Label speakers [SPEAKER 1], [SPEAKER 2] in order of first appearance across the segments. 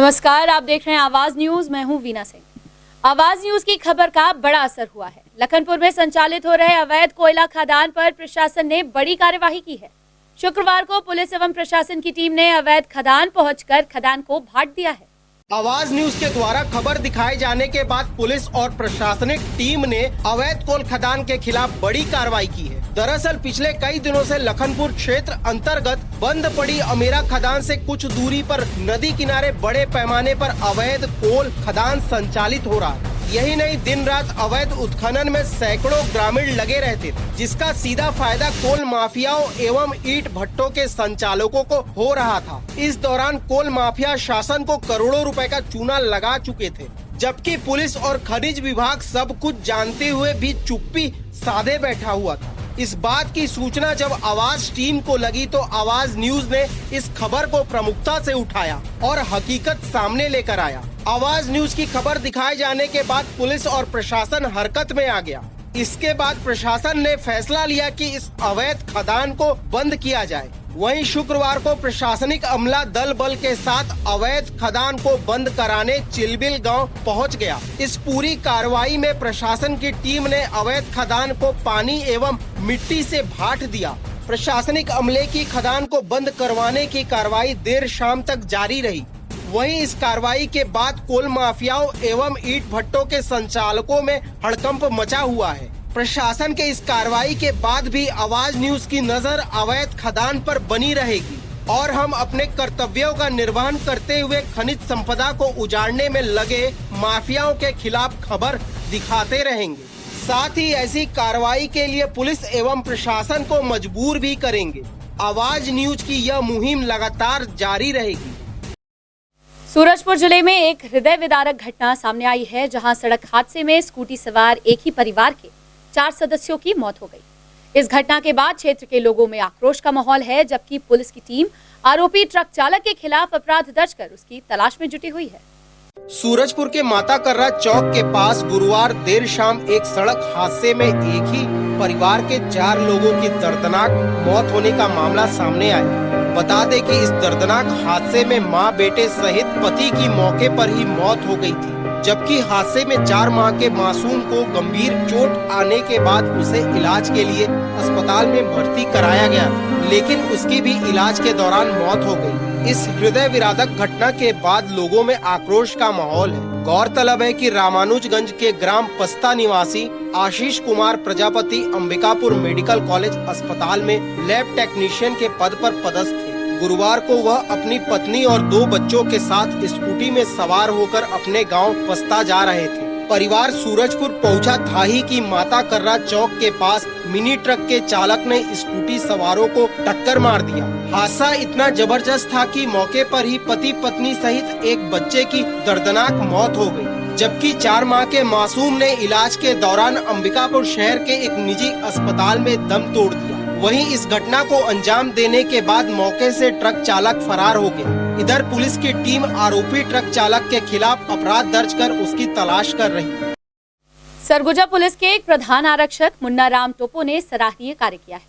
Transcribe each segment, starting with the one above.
[SPEAKER 1] नमस्कार, आप देख रहे हैं आवाज न्यूज। मैं हूं वीना सिंह। आवाज न्यूज की खबर का बड़ा असर हुआ है। लखनपुर में संचालित हो रहे अवैध कोयला खदान पर प्रशासन ने बड़ी कार्यवाही की है। शुक्रवार को पुलिस एवं प्रशासन की टीम ने अवैध खदान पहुंचकर खदान को भाट दिया है।
[SPEAKER 2] आवाज न्यूज के द्वारा खबर दिखाए जाने के बाद पुलिस और प्रशासनिक टीम ने अवैध कोल खदान के खिलाफ बड़ी कार्रवाई की है। दरअसल पिछले कई दिनों से लखनपुर क्षेत्र अंतर्गत बंद पड़ी अमेरा खदान से कुछ दूरी पर नदी किनारे बड़े पैमाने पर अवैध कोल खदान संचालित हो रहा है। यही नहीं, दिन रात अवैध उत्खनन में सैकड़ों ग्रामीण लगे रहते थे, जिसका सीधा फायदा कोल माफियाओं एवं ईंट भट्टों के संचालकों को हो रहा था। इस दौरान कोल माफिया शासन को करोड़ों रुपए का चूना लगा चुके थे, जबकि पुलिस और खनिज विभाग सब कुछ जानते हुए भी चुप्पी साधे बैठा हुआ था। इस बात की सूचना जब आवाज टीम को लगी तो आवाज न्यूज ने इस खबर को प्रमुखता से उठाया और हकीकत सामने लेकर आया। आवाज न्यूज की खबर दिखाए जाने के बाद पुलिस और प्रशासन हरकत में आ गया। इसके बाद प्रशासन ने फैसला लिया कि इस अवैध खदान को बंद किया जाए। वहीं शुक्रवार को प्रशासनिक अमला दल बल के साथ अवैध खदान को बंद कराने चिलबिल गांव पहुंच गया। इस पूरी कार्रवाई में प्रशासन की टीम ने अवैध खदान को पानी एवं मिट्टी से भाट दिया। प्रशासनिक अमले की खदान को बंद करवाने की कार्रवाई देर शाम तक जारी रही। वहीं इस कार्रवाई के बाद कोल माफियाओं एवं ईंट भट्टों के संचालकों में हड़कंप मचा हुआ है। प्रशासन के इस कार्रवाई के बाद भी आवाज न्यूज की नजर अवैध खदान पर बनी रहेगी और हम अपने कर्तव्यों का निर्वहन करते हुए खनिज संपदा को उजाड़ने में लगे माफियाओं के खिलाफ खबर दिखाते रहेंगे। साथ ही ऐसी कार्रवाई के लिए पुलिस एवं प्रशासन को मजबूर भी करेंगे। आवाज न्यूज की यह मुहिम लगातार जारी रहेगी।
[SPEAKER 1] सूरजपुर जिले में एक हृदय विदारक घटना सामने आई है, जहां सड़क हादसे में स्कूटी सवार एक ही परिवार के 4 सदस्यों की मौत हो गई। इस घटना के बाद क्षेत्र के लोगों में आक्रोश का माहौल है, जबकि पुलिस की टीम आरोपी ट्रक चालक के खिलाफ अपराध दर्ज कर उसकी तलाश में जुटी हुई है।
[SPEAKER 2] सूरजपुर के माता कर्रा चौक के पास गुरुवार देर शाम एक सड़क हादसे में एक ही परिवार के 4 लोगों की दर्दनाक मौत होने का मामला सामने आया। बता दें कि इस दर्दनाक हादसे में मां बेटे सहित पति की मौके पर ही मौत हो गई थी, जबकि हादसे में 4 माह के मासूम को गंभीर चोट आने के बाद उसे इलाज के लिए अस्पताल में भर्ती कराया गया, लेकिन उसकी भी इलाज के दौरान मौत हो गई। इस हृदय विदारक घटना के बाद लोगों में आक्रोश का माहौल है। गौरतलब है कि रामानुजगंज के ग्राम पस्ता निवासी आशीष कुमार प्रजापति अंबिकापुर मेडिकल कॉलेज अस्पताल में लैब टेक्नीशियन के पद पर पदस्थ थे। गुरुवार को वह अपनी पत्नी और 2 बच्चों के साथ स्कूटी में सवार होकर अपने गांव पस्ता जा रहे थे। परिवार सूरजपुर पहुंचा था ही कि माता कर्रा चौक के पास मिनी ट्रक के चालक ने स्कूटी सवारों को टक्कर मार दिया। हादसा इतना जबरदस्त था कि मौके पर ही पति पत्नी सहित एक बच्चे की दर्दनाक मौत हो गई, जबकि 4 माह के मासूम ने इलाज के दौरान अंबिकापुर शहर के एक निजी अस्पताल में दम तोड़ दिया। वहीं इस घटना को अंजाम देने के बाद मौके से ट्रक चालक फरार हो गया। इधर पुलिस की टीम आरोपी ट्रक चालक के खिलाफ अपराध दर्ज कर उसकी तलाश कर रही है।
[SPEAKER 1] सरगुजा पुलिस के एक प्रधान आरक्षक मुन्ना राम टोपो ने सराहनीय कार्य किया है।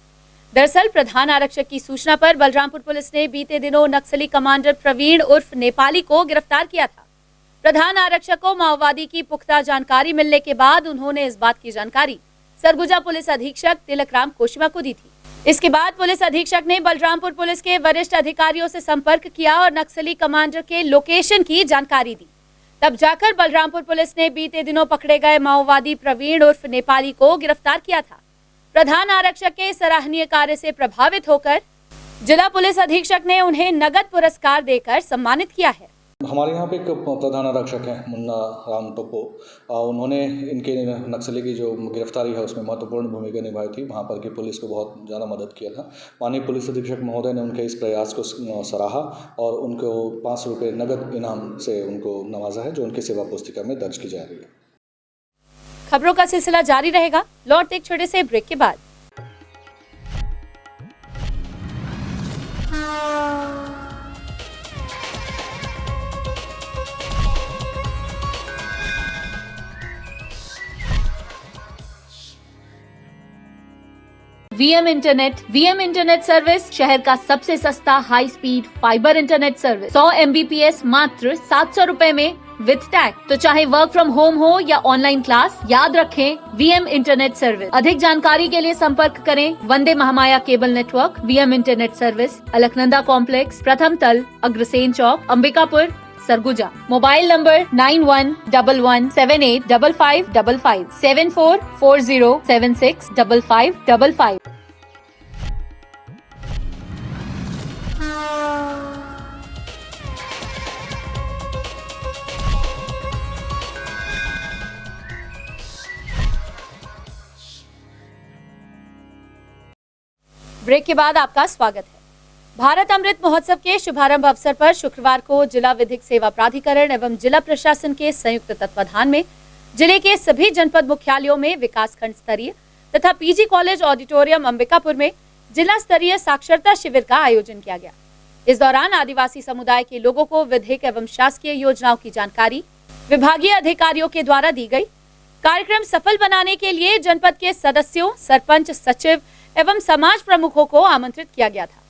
[SPEAKER 1] दरअसल प्रधान आरक्षक की सूचना पर बलरामपुर पुलिस ने बीते दिनों नक्सली कमांडर प्रवीण उर्फ नेपाली को गिरफ्तार किया था। प्रधान आरक्षक को माओवादी की पुख्ता जानकारी मिलने के बाद उन्होंने इस बात की जानकारी सरगुजा पुलिस अधीक्षक तिलकराम कोशिमा को दी थी। इसके बाद पुलिस अधीक्षक ने बलरामपुर पुलिस के वरिष्ठ अधिकारियों से संपर्क किया और नक्सली कमांडर के लोकेशन की जानकारी दी। तब जाकर बलरामपुर पुलिस ने बीते दिनों पकड़े गए माओवादी प्रवीण उर्फ नेपाली को गिरफ्तार किया था। प्रधान आरक्षक के सराहनीय कार्य से प्रभावित होकर जिला पुलिस अधीक्षक ने उन्हें नगद पुरस्कार देकर सम्मानित किया है।
[SPEAKER 3] हमारे यहाँ पे एक प्रधान आरक्षक हैं मुन्ना राम टोपो, उन्होंने इनके नक्सली की जो गिरफ्तारी है उसमें महत्वपूर्ण भूमिका निभाई थी। वहाँ पर की पुलिस को बहुत ज़्यादा मदद किया था। माननीय पुलिस अधीक्षक महोदय ने उनके इस प्रयास को सराहा और उनको 500 रुपये नगद इनाम से उनको नवाजा है, जो उनकी सेवा पुस्तिका में दर्ज की जा रही है।
[SPEAKER 1] खबरों का सिलसिला जारी रहेगा। लौटते एक छोटे से ब्रेक के बाद। VM इंटरनेट सर्विस शहर का सबसे सस्ता high speed fibre internet service 100 MBPS मात्र 700 रुपए में विद टैग। तो चाहे वर्क फ्रॉम होम हो या ऑनलाइन क्लास, याद रखें VM इंटरनेट सर्विस। अधिक जानकारी के लिए संपर्क करें Vande Mahamaya cable network VM internet service, Alaknanda complex, प्रथम तल, Agrasen Chowk, Ambikapur, Surguja. Mobile number 9111785555 7440765555। Break के बाद आपका स्वागत है। भारत अमृत महोत्सव के शुभारंभ अवसर पर शुक्रवार को जिला विधिक सेवा प्राधिकरण एवं जिला प्रशासन के संयुक्त तत्वाधान में जिले के सभी जनपद मुख्यालयों में विकासखंड स्तरीय तथा पीजी कॉलेज ऑडिटोरियम अंबिकापुर में जिला स्तरीय साक्षरता शिविर का आयोजन किया गया। इस दौरान आदिवासी समुदाय के लोगों को विधिक एवं शासकीय योजनाओं की जानकारी विभागीय अधिकारियों के द्वारा दी गई। कार्यक्रम सफल बनाने के लिए जनपद के सदस्यों, सरपंच, सचिव एवं समाज प्रमुखों को आमंत्रित किया गया था।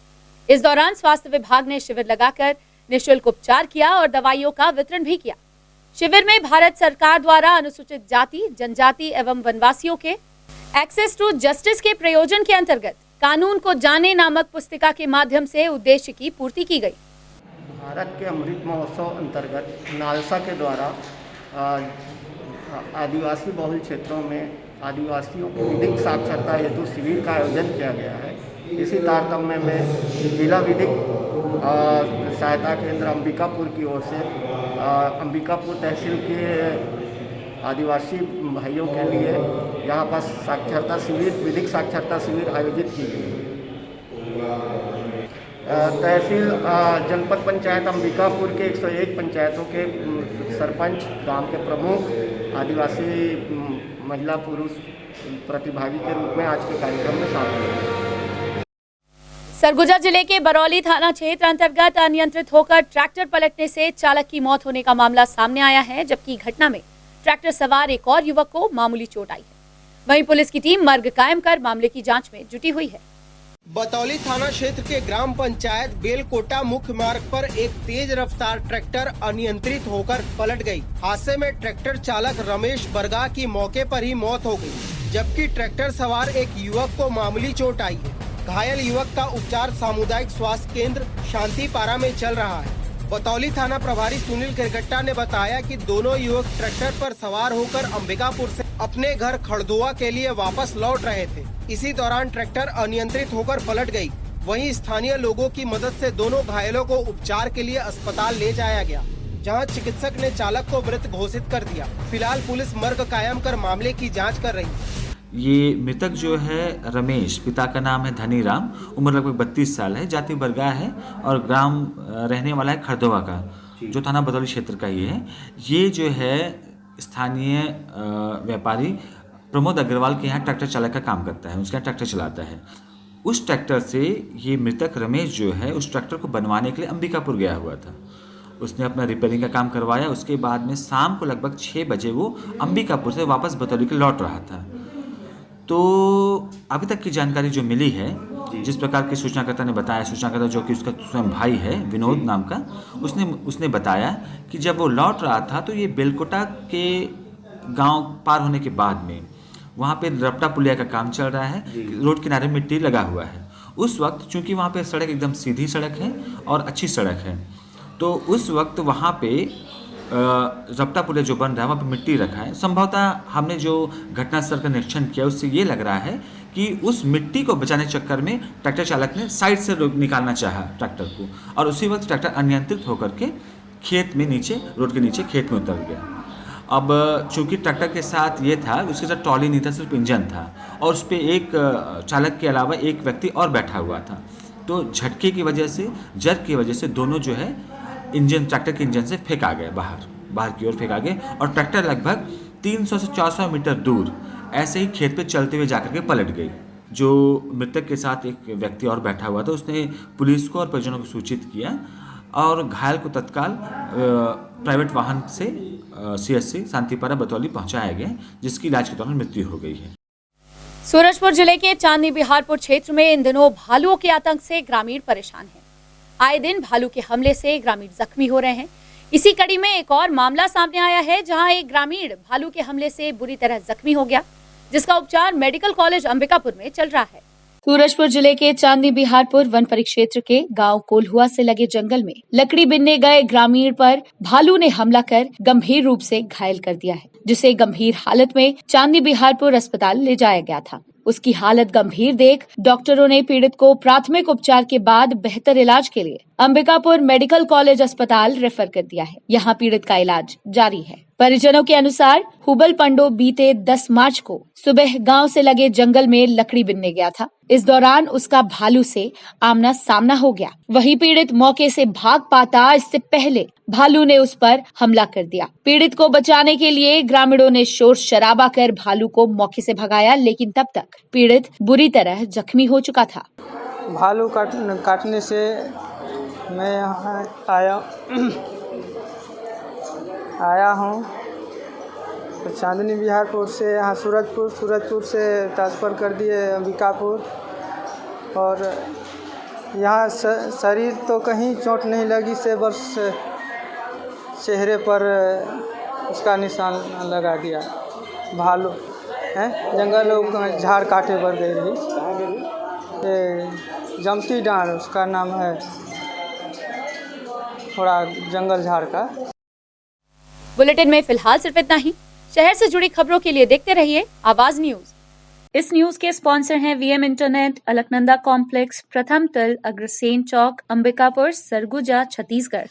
[SPEAKER 1] इस दौरान स्वास्थ्य विभाग ने शिविर लगाकर निःशुल्क उपचार किया और दवाइयों का वितरण भी किया। शिविर में भारत सरकार द्वारा अनुसूचित जाति, जनजाति एवं वनवासियों के एक्सेस टू जस्टिस के प्रयोजन के अंतर्गत कानून को जाने नामक पुस्तिका के माध्यम से उद्देश्य की पूर्ति की गई।
[SPEAKER 4] भारत के अमृत महोत्सव अंतर्गत नालसा के द्वारा आदिवासी बहुल क्षेत्रों में आदिवासियों की विधिक साक्षरता हेतु शिविर का आयोजन किया गया है। इसी तारतम्य में जिला विधिक सहायता केंद्र अंबिकापुर की ओर से अंबिकापुर तहसील के आदिवासी भाइयों के लिए यहाँ पर साक्षरता शिविर, विधिक साक्षरता शिविर आयोजित की गई। तहसील जनपद पंचायत अंबिकापुर के 101 पंचायतों के सरपंच, गांव के प्रमुख, आदिवासी महिला पुरुष प्रतिभागी के रूप में आज के कार्यक्रम में शामिल हुए।
[SPEAKER 1] सरगुजा जिले के बरौली थाना क्षेत्र अंतर्गत अनियंत्रित होकर ट्रैक्टर पलटने से चालक की मौत होने का मामला सामने आया है, जबकि घटना में ट्रैक्टर सवार एक और युवक को मामूली चोट आई है। वहीं पुलिस की टीम मर्ग कायम कर मामले की जांच में जुटी हुई है।
[SPEAKER 2] बतौली थाना क्षेत्र के ग्राम पंचायत बेलकोटा मुख्य मार्ग पर एक तेज रफ्तार ट्रैक्टर अनियंत्रित होकर पलट गई। हादसे में ट्रैक्टर चालक रमेश बरगा की मौके पर ही मौत हो गई, जबकि ट्रैक्टर सवार एक युवक को मामूली चोट आई है। घायल युवक का उपचार सामुदायिक स्वास्थ्य केंद्र शांतिपारा में चल रहा है। बतौली थाना प्रभारी सुनील खरगट्टा ने बताया कि दोनों युवक ट्रैक्टर पर सवार होकर अंबिकापुर से अपने घर खड़दुआ के लिए वापस लौट रहे थे। इसी दौरान ट्रैक्टर अनियंत्रित होकर पलट गई। वहीं स्थानीय लोगों की मदद से दोनों घायलों को उपचार के लिए अस्पताल ले जाया गया, जहां चिकित्सक ने चालक को मृत घोषित कर दिया। फिलहाल पुलिस मर्ग कायम कर मामले की जाँच कर रही है।
[SPEAKER 5] ये मृतक जो है रमेश, पिता का नाम है धनीराम, उम्र लगभग 32 साल है, जाति बरगा है और ग्राम रहने वाला है खरदोवा का, जो थाना बदौली क्षेत्र का ही है। ये जो है स्थानीय व्यापारी प्रमोद अग्रवाल के यहाँ ट्रैक्टर चालक का काम करता है, उसके यहाँ ट्रैक्टर चलाता है। उस ट्रैक्टर से ये मृतक रमेश जो है उस ट्रैक्टर को बनवाने के लिए अंबिकापुर गया हुआ था। उसने अपना रिपेयरिंग का काम करवाया। उसके बाद में शाम को लगभग 6 बजे वो अंबिकापुर से वापस बतौली के लौट रहा था। तो अभी तक की जानकारी जो मिली है, जिस प्रकार की सूचनाकर्ता ने बताया, सूचनाकर्ता जो कि उसका स्वयं भाई है विनोद नाम का, उसने बताया कि जब वो लौट रहा था तो ये बेलकोटा के गांव पार होने के बाद में वहाँ पे रपटा पुलिया का काम चल रहा है, रोड किनारे मिट्टी लगा हुआ है। उस वक्त चूंकि वहाँ पे सड़क एकदम सीधी सड़क है और अच्छी सड़क है, तो उस वक्त वहाँ पे रपटा पुलिया जो बन रहा है वहाँ पे मिट्टी रखा है। संभवतः हमने जो घटनास्थल का निरीक्षण किया उससे ये लग रहा है कि उस मिट्टी को बचाने चक्कर में ट्रैक्टर चालक ने साइड से निकालना चाहा ट्रैक्टर को, और उसी वक्त ट्रैक्टर अनियंत्रित होकर के खेत में नीचे, रोड के नीचे खेत में उतर गया। अब चूंकि ट्रैक्टर के साथ ये था, उसके साथ ट्रॉली नहीं था, सिर्फ इंजन था, और उस पर एक चालक के अलावा एक व्यक्ति और बैठा हुआ था। तो झटके की वजह से, जर्क की वजह से दोनों जो है इंजन, ट्रैक्टर के इंजन से फेंका गए, बाहर की ओर फेंका गए, और ट्रैक्टर लगभग 300 से 400 मीटर दूर ऐसे ही खेत पे चलते हुए जाकर के पलट गई। जो मृतक के साथ एक व्यक्ति और बैठा हुआ था, उसने पुलिस को और परिजनों को सूचित किया और घायल को तत्काल प्राइवेट वाहन से CSC शांतिपारा बतौली पहुंचाया गया, जिसकी इलाज के दौरान मृत्यु हो गई है।
[SPEAKER 1] सूरजपुर जिले के चांदनी बिहारपुर क्षेत्र में इन दिनों भालुओं के आतंक से ग्रामीण परेशान हैं। आए दिन भालू के हमले से ग्रामीण जख्मी हो रहे हैं। इसी कड़ी में एक और मामला सामने आया है, जहां एक ग्रामीण भालू के हमले से बुरी तरह जख्मी हो गया, जिसका उपचार मेडिकल कॉलेज अंबिकापुर में चल रहा है। सूरजपुर जिले के चांदनी बिहारपुर वन परिक्षेत्र के गांव कोल्हुआ से लगे जंगल में लकड़ी बिनने गए ग्रामीण पर भालू ने हमला कर गंभीर रूप से घायल कर दिया है, जिसे गंभीर हालत में चांदनी बिहारपुर अस्पताल ले जाया गया था। उसकी हालत गंभीर देख डॉक्टरों ने पीड़ित को प्राथमिक उपचार के बाद बेहतर इलाज के लिए अंबिकापुर मेडिकल कॉलेज अस्पताल रेफर कर दिया है। यहाँ पीड़ित का इलाज जारी है। परिजनों के अनुसार हुबल पंडो बीते 10 मार्च को सुबह गांव से लगे जंगल में लकड़ी बिनने गया था। इस दौरान उसका भालू से आमना सामना हो गया। वही पीड़ित मौके से भाग पाता, इससे पहले भालू ने उस पर हमला कर दिया। पीड़ित को बचाने के लिए ग्रामीणों ने शोर शराबा कर भालू को मौके से भगाया, लेकिन तब तक पीड़ित बुरी तरह जख्मी हो चुका था।
[SPEAKER 6] भालू काटने से मैं यहाँ आया हूँ चांदनी बिहारपुर से यहाँ सूरजपुर से ट्रांसफ़र कर दिए अंबिकापुर। और यहाँ शरीर तो कहीं चोट नहीं लगी से बस चेहरे पर उसका निशान लगा दिया। भालू है जंगल झाड़ काटे पर गई रही। ये जमती डांड उसका नाम है, थोड़ा जंगल झाड़ का।
[SPEAKER 1] बुलेटिन में फिलहाल सिर्फ इतना ही। शहर से जुड़ी खबरों के लिए देखते रहिए आवाज न्यूज। इस न्यूज के स्पॉन्सर हैं वीएम इंटरनेट, अलकनंदा कॉम्प्लेक्स, प्रथम तल, अग्रसेन चौक, अंबिकापुर, सरगुजा, छत्तीसगढ़।